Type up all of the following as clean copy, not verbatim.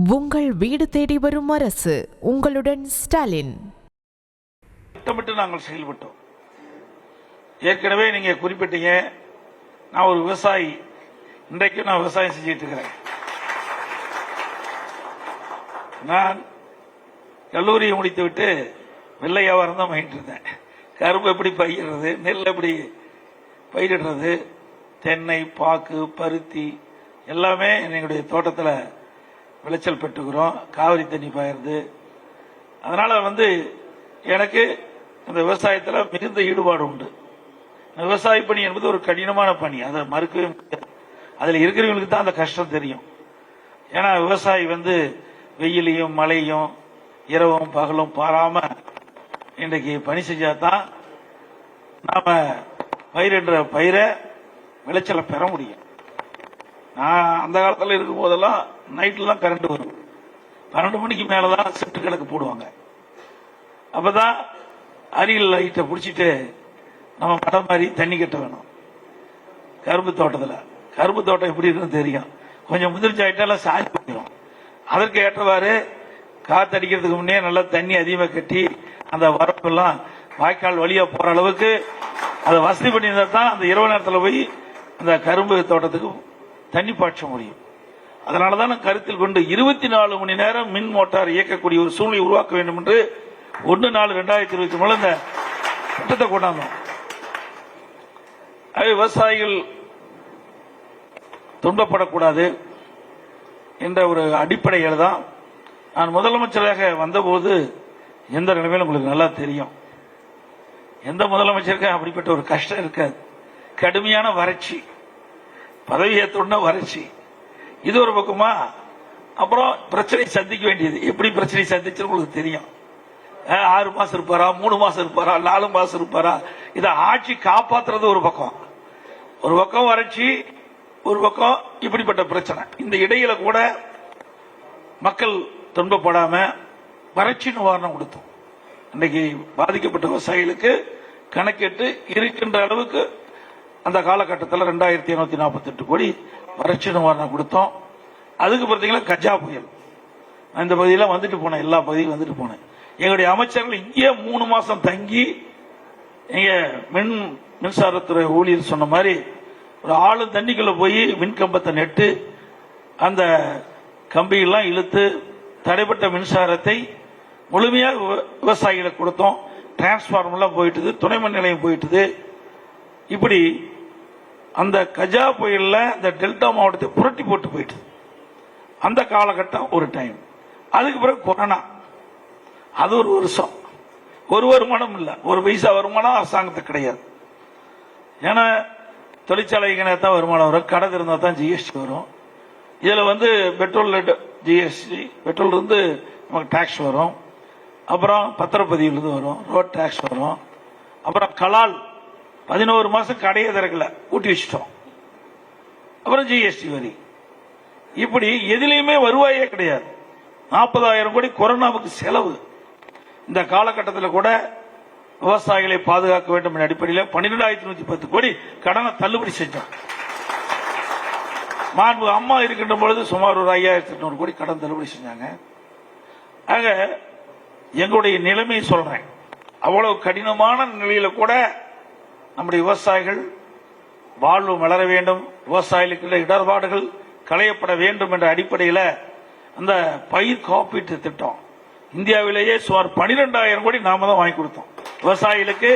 உங்கள் வீடு தேடி வரும் அரசு. உங்களுடன் ஸ்டாலின். திட்டமிட்டு நாங்கள் செயல்பட்டோம். ஏற்கனவே நீங்க குறிப்பிட்டீங்க, நான் ஒரு விவசாயி. இன்றைக்கு நான் விவசாயம் செஞ்சுட்டு இருக்கிறேன். நான் கல்லூரியை முடித்துவிட்டு வெள்ளை வியாபாரம் தான் பண்ணிட்டு இருந்தேன். கரும்பு எப்படி பயிரிடுறது, நெல் எப்படி பயிரிடுறது, தென்னை, பாக்கு, பருத்தி எல்லாமே எங்களுடைய தோட்டத்தில் விளைச்சல் பெற்றுக்கிறோம். காவிரி தண்ணி பாயிருது. அதனால எனக்கு இந்த விவசாயத்தில் மிகுந்த ஈடுபாடு உண்டு. விவசாய பணி என்பது ஒரு கடினமான பணி, அதை மறுக்கவே முடியாது. அதில் இருக்கிறவங்களுக்கு தான் அந்த கஷ்டம் தெரியும். ஏன்னா விவசாயி வெயிலையும் மழையும் இரவும் பகலும் பாராம இன்றைக்கு பணி செஞ்சாதான் நாம பயிரிடுற பயிரை விளைச்சலை பெற முடியும். நான் அந்த காலத்தில் இருக்கும் போதெல்லாம் நைட்ல தான் கரண்ட் வரும். 12 மணிக்கு மேலதான் செட்டு கிழக்கு போடுவாங்க. அப்பதான் அருகில் லைட்டை பிடிச்சிட்டு நம்ம மடம் மாதிரி தண்ணி கட்ட வேணும். கரும்பு தோட்டம் எப்படி இருக்குன்னு தெரியும். கொஞ்சம் முதிர்ச்சி ஆயிட்டாலும் சாஞ்சி போயிடும். அதற்கு ஏற்றவாறு காத்தடிக்கிறதுக்கு முன்னே நல்லா தண்ணி அதிகமாக கட்டி அந்த வரப்பெல்லாம் வாய்க்கால் வழியா போற அளவுக்கு அதை வசதி பண்ணியிருந்தா தான் அந்த இரவு நேரத்தில் போய் அந்த கரும்பு தோட்டத்துக்கு தண்ணி பாய்ச்ச முடியும். அதனாலதான் கருத்தில் கொண்டு 24 மணி நேரம் மின் மோட்டார் இயக்கக்கூடிய ஒரு சூழ்நிலை உருவாக்க வேண்டும் என்று 1/4/2023 இந்த திட்டத்தை கொண்டாந்தோம். விவசாயிகள் துன்பப்படக்கூடாது என்ற ஒரு அடிப்படையில் தான் நான் முதலமைச்சராக வந்தபோது எந்த நிலைமையிலும் உங்களுக்கு நல்லா தெரியும். எந்த முதலமைச்சருக்கும் அப்படிப்பட்ட ஒரு கஷ்டம் இருக்காது. கடுமையான வறட்சி, பதவி ஏற்றோன்னா வறட்சி, இது ஒரு பக்கமா. அப்புறம் பிரச்சனை சந்திக்க வேண்டியது. எப்படி பிரச்சனை சந்திச்சு உங்களுக்கு தெரியும். 6 மாசம் இருப்பாரா, 3 மாசம் இருப்பாரா, 4 மாசம் இருப்பாரா, இதை ஆட்சி காப்பாத்துறது ஒரு பக்கம் வறட்சி, ஒரு பக்கம் இப்படிப்பட்ட பிரச்சனை. இந்த இடையில கூட மக்கள் துன்பப்படாம வறட்சி நிவாரணம் கொடுத்தோம். இன்னைக்கு பாதிக்கப்பட்ட விவசாயிகளுக்கு கணக்கிட்டு இருக்கின்ற அளவுக்கு அந்த காலகட்டத்தில் 2748 கோடி வறட்சி நிவாரணம் கொடுத்தோம். அதுக்கு பார்த்தீங்கன்னா கஜா புயல், இந்த பகுதியில் வந்துட்டு போனேன், எல்லா பகுதியும் வந்துட்டு போனேன். எங்களுடைய அமைச்சர்கள் இங்கே 3 மாசம் தங்கி இங்க மின்சாரத்துறை ஊழியர் சொன்ன மாதிரி ஒரு ஆளு தண்ணிக்குள்ள போய் மின்கம்பத்தை நெட்டு அந்த கம்பியெல்லாம் இழுத்து தடைப்பட்ட மின்சாரத்தை முழுமையாக விவசாயிகளுக்கு கொடுத்தோம். டிரான்ஸ்பார்மர்லாம் போயிட்டுது, துணை மின் நிலையம் போயிட்டுது. இப்படி அந்த கஜா புயல்ல இந்த டெல்டா மாவட்டத்தை புரட்டி போட்டு போயிட்டு அந்த காலகட்டம் ஒரு டைம். அதுக்கு பிறகு கொரோனா, அது ஒரு வருஷம். ஒரு வருமானம் இல்லை, ஒரு பைசா வருமானம் அரசாங்கத்துக்கு கிடையாது. ஏன்னா தொழிற்சாலைக்கு தான் வருமானம் வரும், கடை இருந்தால் தான் ஜிஎஸ்டி வரும். இதில் பெட்ரோல் ஜிஎஸ்டி, பெட்ரோல் இருந்து நமக்கு டாக்ஸ் வரும். அப்புறம் பத்திரப்பதிவிலிருந்து வரும், ரோட் டாக்ஸ் வரும். அப்புறம் கலால் 11 மாசம் கடையை திறக்கல, ஊட்டி வச்சிட்டோம். அப்புறம் ஜிஎஸ்டி வரி. இப்படி எதிலையுமே வருவாயே கிடையாது. 40,000 கோடி கொரோனாவுக்கு செலவு. இந்த காலகட்டத்தில் கூட விவசாயிகளை பாதுகாக்க வேண்டும் என்ற அடிப்படையில் 12,110 கோடி கடனை தள்ளுபடி செஞ்சோம். மாண்பு அம்மா இருக்கின்ற பொழுது சுமார் ஒரு 5,800 கோடி கடன் தள்ளுபடி செஞ்சாங்க. ஆக எங்களுடைய நிலைமையை சொல்றேன். அவ்வளவு கடினமான நிலையில கூட நம்முடைய விவசாயிகள் வாழ்வு வளர வேண்டும், விவசாயிகளுக்கு இடர்பாடுகள் களையப்பட வேண்டும் என்ற அடிப்படையில் அந்த பயிர் காப்பீட்டு திட்டம் இந்தியாவிலேயே சுமார் 12,000 கோடி நாம தான் வாங்கி கொடுத்தோம். விவசாயிகளுக்கு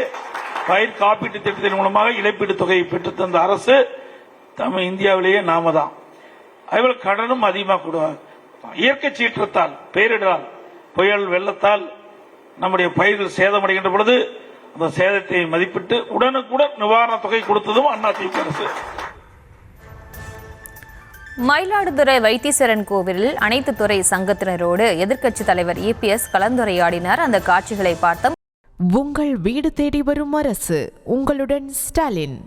பயிர் காப்பீட்டு திட்டத்தின் மூலமாக இழப்பீடு தொகையை பெற்று தந்த அரசு இந்தியாவிலேயே நாம தான். அதுபோல கடனும் அதிகமாக கொடுவாங்க. இயற்கை சீற்றத்தால், பேரிடரால், புயல் வெள்ளத்தால் நம்முடைய பயிர்கள் சேதமடைகின்ற பொழுது அந்த சேதத்தை மதிப்பிட்டு உடனுக்குடன் நிவாரண தொகை கொடுத்ததும் அதிமுக அரசு. மயிலாடுதுறை வைத்தீஸ்வரன் கோவிலில் அனைத்து துறை சங்கத்தினரோடு எதிர்க்கட்சித் தலைவர் EPS கலந்துரையாடினார். அந்த காட்சிகளை பார்த்தோம். உங்கள் வீடு தேடி வரும் அரசு. உங்களுடன் ஸ்டாலின்.